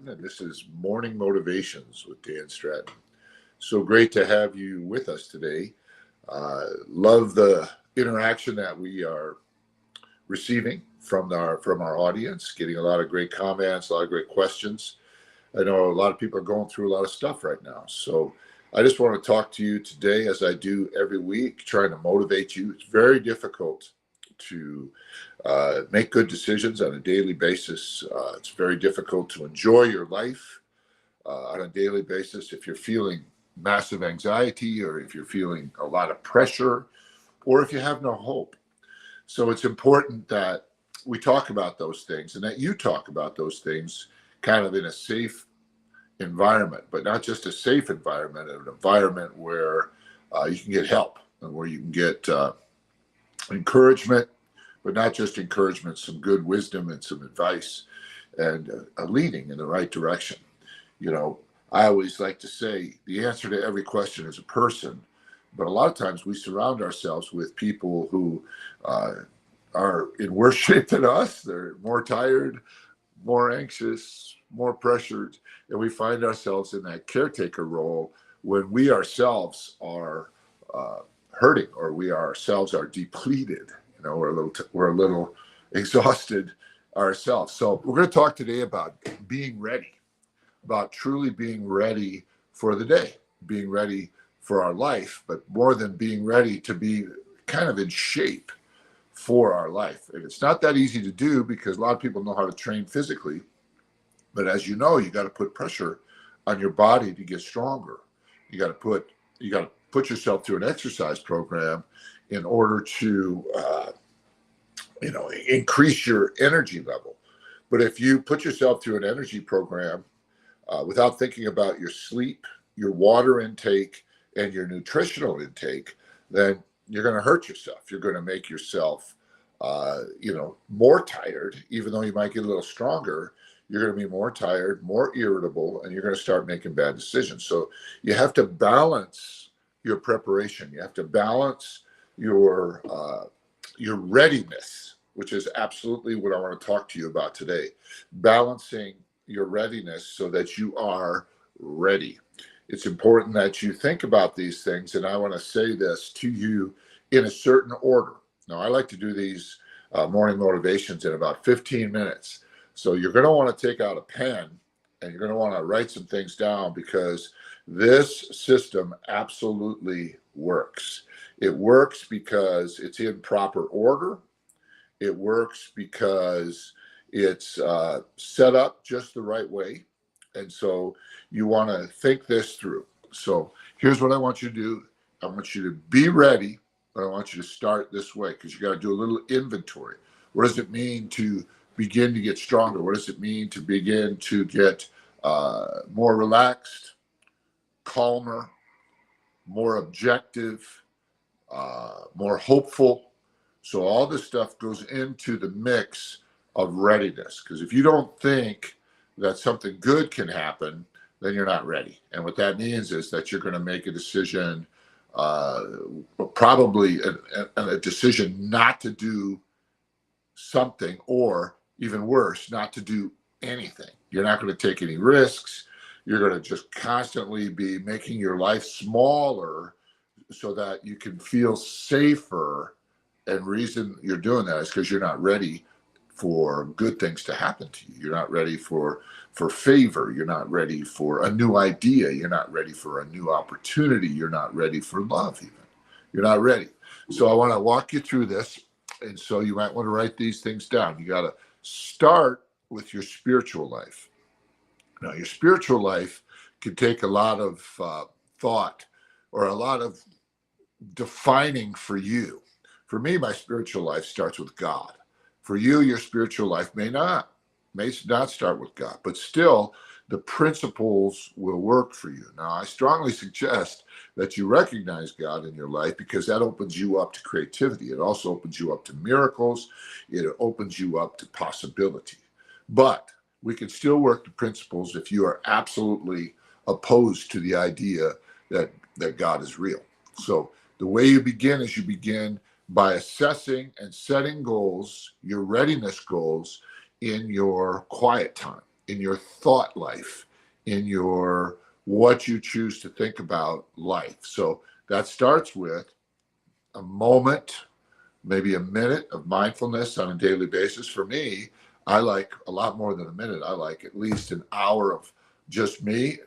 Stratton, and this is Morning Motivations with Dan Stratton. So great to have you with us today. Love the interaction that we are receiving from our audience, getting a lot of great comments, a lot of great questions. I know a lot of people are going through a lot of stuff right now. So I just want to talk to you today, as I do every week, trying to motivate you. It's very difficult to make good decisions on a daily basis. It's very difficult to enjoy your life on a daily basis if you're feeling massive anxiety, or if you're feeling a lot of pressure, or if you have no hope. So it's important that we talk about those things, and that you talk about those things kind of in a safe environment, but not just a safe environment, an environment where you can get help and where you can get encouragement, but not just encouragement, some good wisdom and some advice, and a leading in the right direction. You know, I always like to say the answer to every question is a person, but a lot of times we surround ourselves with people who are in worse shape than us. They're more tired, more anxious, more pressured, and we find ourselves in that caretaker role when we ourselves are hurting, or we ourselves are depleted. You know, we're a little exhausted ourselves. So we're going to talk today about being ready, about truly being ready for the day, being ready for our life, but more than being ready, to be kind of in shape for our life. And it's not that easy to do, because a lot of people know how to train physically, but as you know, you got to put pressure on your body to get stronger. You got to put yourself through an exercise program in order to increase your energy level. But if you put yourself through an energy program without thinking about your sleep, your water intake, and your nutritional intake, then you're going to hurt yourself. You're going to make yourself more tired. Even though you might get a little stronger, you're going to be more tired, more irritable, and you're going to start making bad decisions. So you have to balance your preparation. You have to balance your readiness, which is absolutely what I want to talk to you about today. Balancing your readiness so that you are ready. It's important that you think about these things, and I want to say this to you in a certain order. Now, I like to do these morning motivations in about 15 minutes. So you're going to want to take out a pen, and you're going to want to write some things down, because this system absolutely works. It works because it's in proper order. It works because it's set up just the right way. And so you want to think this through. So here's what I want you to do. I want you to be ready, but I want you to start this way, because you got to do a little inventory. What does it mean to begin to get stronger? What does it mean to begin to get more relaxed, calmer, more objective, more hopeful? So all this stuff goes into the mix of readiness, because if you don't think that something good can happen, then you're not ready. And what that means is that you're going to make a decision, probably a decision not to do something, or even worse, not to do anything. You're not going to take any risks. You're going to just constantly be making your life smaller so that you can feel safer. And reason you're doing that is because you're not ready for good things to happen to you. You're not ready for favor. You're not ready for a new idea. You're not ready for a new opportunity. You're not ready for love even. You're not ready. So I want to walk you through this. And so you might want to write these things down. You got to start with your spiritual life. Now, your spiritual life can take a lot of thought, or a lot of defining for you. For me, my spiritual life starts with God. For you, your spiritual life may not start with God, but still the principles will work for you. Now, I strongly suggest that you recognize God in your life, because that opens you up to creativity. It also opens you up to miracles. It opens you up to possibility. But we can still work the principles if you are absolutely opposed to the idea that God is real. So the way you begin is you begin by assessing and setting goals, your readiness goals, in your quiet time. in your thought life, in your what you choose to think about life. So that starts with a moment, maybe a minute of mindfulness on a daily basis. For me, I like a lot more than a minute. I like at least an hour of just me,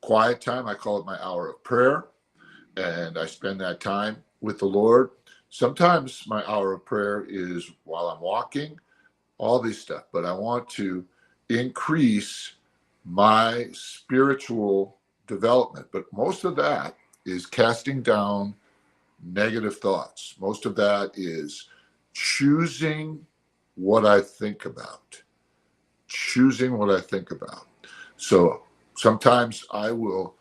quiet time. I call it my hour of prayer. And I spend that time with the Lord. Sometimes my hour of prayer is while I'm walking, all these stuff, but I want to increase my spiritual development. But most of that is casting down negative thoughts. Most of that is choosing what I think about. Choosing what I think about. So sometimes I will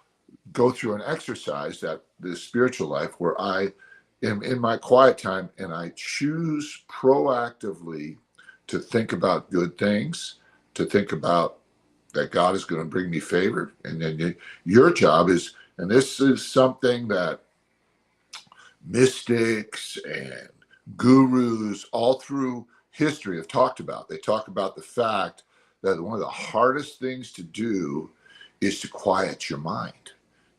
go through an exercise that the spiritual life where I am in my quiet time and I choose proactively to think about good things, to think about that God is going to bring me favor. And then your job is, and this is something that mystics and gurus all through history have talked about. They talk about the fact that one of the hardest things to do is to quiet your mind,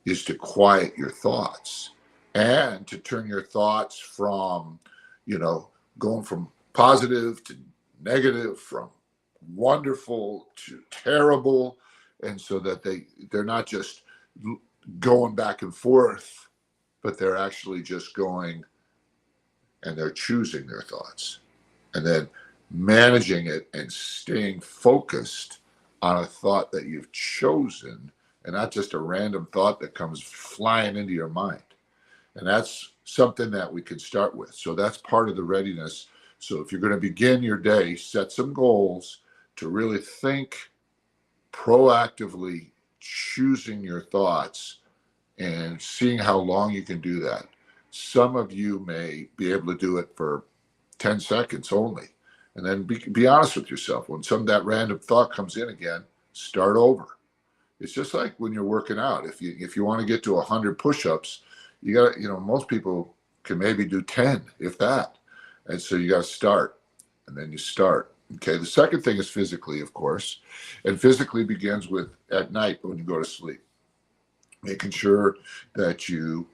is to quiet your thoughts, and to turn your thoughts from, going from positive to negative, from wonderful to terrible, and so that they're not just going back and forth, but they're actually just going and they're choosing their thoughts and then managing it and staying focused on a thought that you've chosen and not just a random thought that comes flying into your mind. And that's something that we can start with. So that's part of the readiness. So if you're going to begin your day, set some goals to really think proactively, choosing your thoughts and seeing how long you can do that. Some of you may be able to do it for 10 seconds only. And then be honest with yourself. When some of that random thought comes in again, start over. It's just like when you're working out. If you want to get to 100 push-ups, you got to, most people can maybe do 10, if that. And so you got to start, and then you start. Okay. The second thing is physically, of course, and physically begins with at night when you go to sleep, making sure that you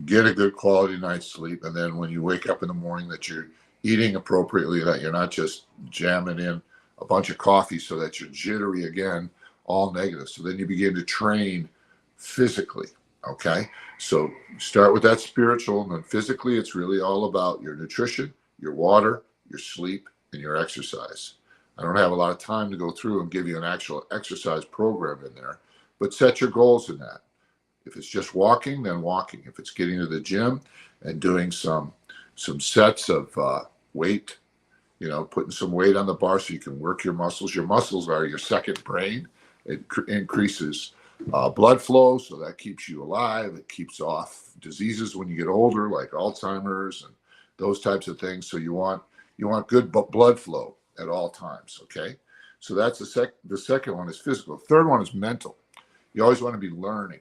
get a good quality night's sleep. And then when you wake up in the morning, that you're eating appropriately, that you're not just jamming in a bunch of coffee so that you're jittery again, all negative. So then you begin to train physically. Okay. So start with that spiritual, and then physically, it's really all about your nutrition, your water, your sleep, and your exercise. I don't have a lot of time to go through and give you an actual exercise program in there, but set your goals in that. If it's just walking, then walking. If it's getting to the gym and doing some sets of weight, putting some weight on the bar so you can work your muscles. Your muscles are your second brain. It increases blood flow, so that keeps you alive. It keeps off diseases when you get older, like Alzheimer's and those types of things. So you want good blood flow at all times. Okay, so that's the second one is physical. The third one is mental. You always want to be learning.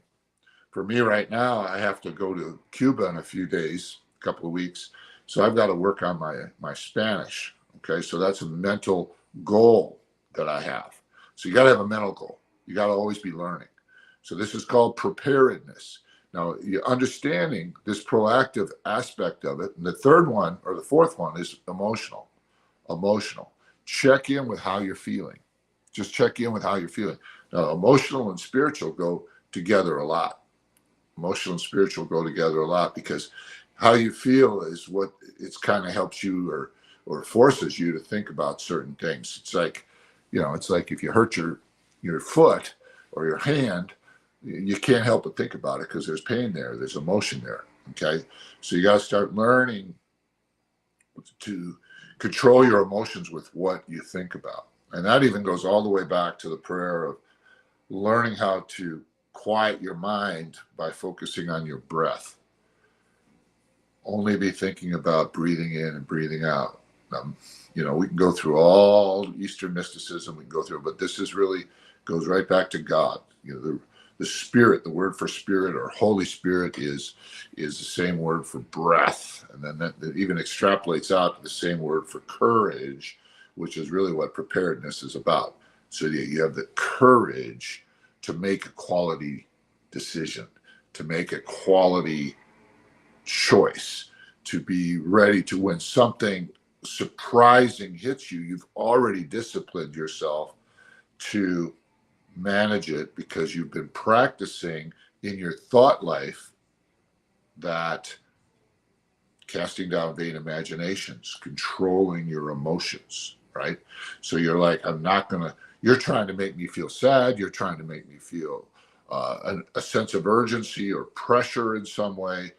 For me right now, I have to go to Cuba in a few days, a couple of weeks. So I've got to work on my Spanish. Okay, so that's a mental goal that I have. So you got to have a mental goal. You got to always be learning. So this is called preparedness. Now, you're understanding this proactive aspect of it. And the third one, or the fourth one, is emotional. Emotional. Check in with how you're feeling. Just check in with how you're feeling. Now, emotional and spiritual go together a lot. Emotional and spiritual go together a lot, because how you feel is what it's kind of helps you or forces you to think about certain things. It's like, it's like if you hurt your foot or your hand, you can't help but think about it because there's pain there, there's emotion there. Okay, so you got to start learning to control your emotions with what you think about, and that even goes all the way back to the prayer of learning how to quiet your mind by focusing on your breath. Only be thinking about breathing in and breathing out. We can go through all Eastern mysticism, we can go through, but this is really goes right back to God. The spirit, the word for spirit or Holy Spirit is the same word for breath. And then that even extrapolates out to the same word for courage, which is really what preparedness is about. so that you have the courage to make a quality decision, to make a quality choice, to be ready to, when something surprising hits you, you've already disciplined yourself to manage it because you've been practicing in your thought life that casting down vain imaginations, controlling your emotions, right? So you're like, I'm not going to, you're trying to make me feel sad. You're trying to make me feel a sense of urgency or pressure in some way.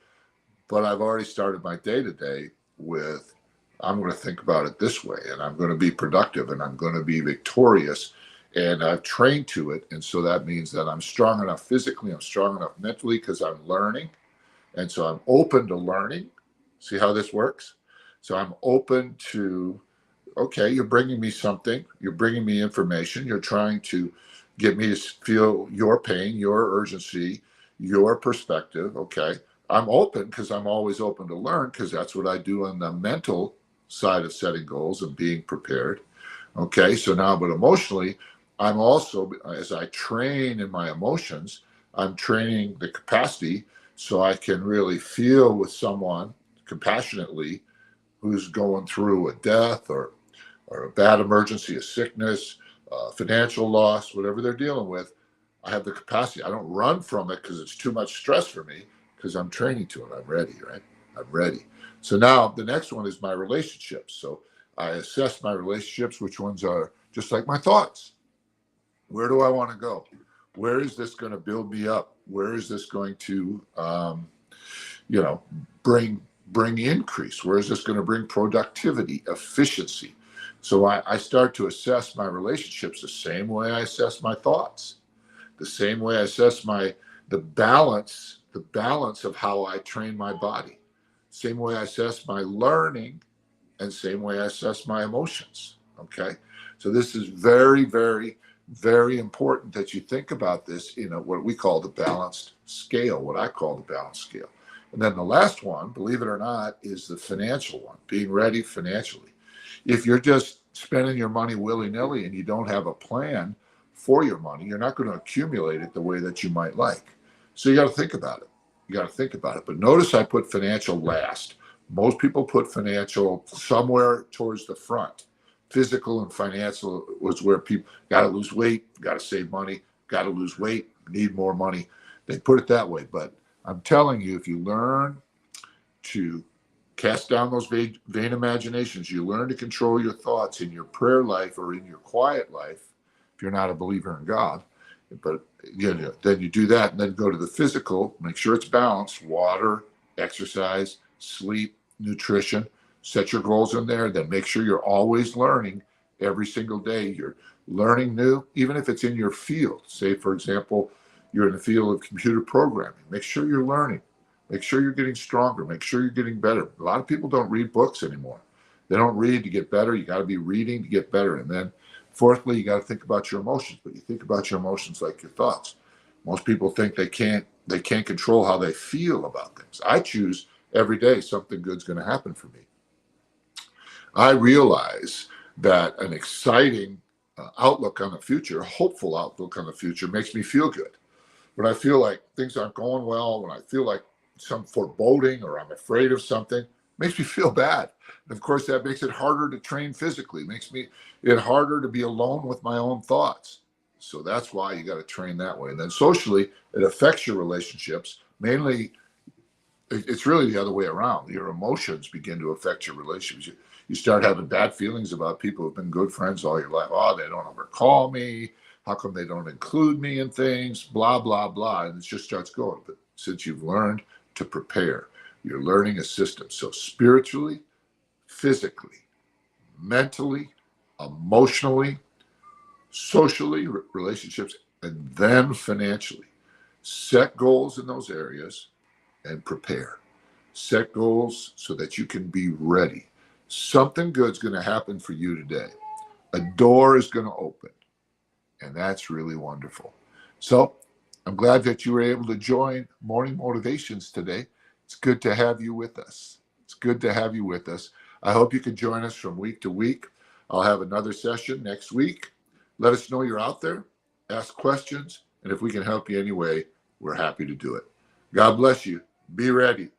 But I've already started my day to day with, I'm going to think about it this way, and I'm going to be productive, and I'm going to be victorious. And I've trained to it. And so that means that I'm strong enough physically, I'm strong enough mentally because I'm learning. And so I'm open to learning. See how this works? So I'm open to, okay, you're bringing me something, you're bringing me information, you're trying to get me to feel your pain, your urgency, your perspective. Okay. I'm open because I'm always open to learn because that's what I do on the mental side of setting goals and being prepared. Okay. So now, but emotionally, I'm also, as I train in my emotions, I'm training the capacity so I can really feel with someone compassionately who's going through a death or a bad emergency, a sickness, financial loss, whatever they're dealing with. I have the capacity. I don't run from it because it's too much stress for me because I'm training to it. I'm ready, right? I'm ready. So now the next one is my relationships. So I assess my relationships, which ones are just like my thoughts. Where do I want to go? Where is this going to build me up? Where is this going to, bring increase? Where is this going to bring productivity, efficiency? So I start to assess my relationships the same way I assess my thoughts, the same way I assess the balance of how I train my body, same way I assess my learning, and same way I assess my emotions. Okay, so this is very, very, very important that you think about this in what we call the balanced scale, what I call the balanced scale. And then the last one, believe it or not, is the financial one, being ready financially. If you're just spending your money willy-nilly and you don't have a plan for your money, you're not going to accumulate it the way that you might like. So you got to think about it. You got to think about it. But notice I put financial last. Most people put financial somewhere towards the front. Physical and financial was where people got to lose weight, got to save money, got to lose weight, need more money. They put it that way. But I'm telling you, if you learn to cast down those vain imaginations, you learn to control your thoughts in your prayer life or in your quiet life, if you're not a believer in God, but then you do that and then go to the physical, make sure it's balanced, water, exercise, sleep, nutrition, set your goals in there, then make sure you're always learning every single day. You're learning new, even if it's in your field. Say, for example, you're in the field of computer programming. Make sure you're learning. Make sure you're getting stronger. Make sure you're getting better. A lot of people don't read books anymore. They don't read to get better. You got to be reading to get better. And then fourthly, you got to think about your emotions, but you think about your emotions like your thoughts. Most people think they can't control how they feel about things. I choose every day something good's going to happen for me. I realize that an exciting outlook on the future, a hopeful outlook on the future makes me feel good. When I feel like things aren't going well, when I feel like some foreboding or I'm afraid of something, it makes me feel bad. And of course, that makes it harder to train physically, it makes it harder to be alone with my own thoughts. So that's why you got to train that way. And then socially, it affects your relationships. Mainly, it's really the other way around. Your emotions begin to affect your relationships. You start having bad feelings about people who've been good friends all your life. Oh, they don't ever call me. How come they don't include me in things? Blah, blah, blah. And it just starts going. But since you've learned to prepare, you're learning a system. So spiritually, physically, mentally, emotionally, socially, relationships, and then financially. Set goals in those areas and prepare. Set goals so that you can be ready. Something good's going to happen for you today. A door is going to open. And that's really wonderful. So I'm glad that you were able to join Morning Motivations today. It's good to have you with us. It's good to have you with us. I hope you can join us from week to week. I'll have another session next week Let us know you're out there. Ask questions. And if we can help you anyway, we're happy to do it. God bless you. Be ready.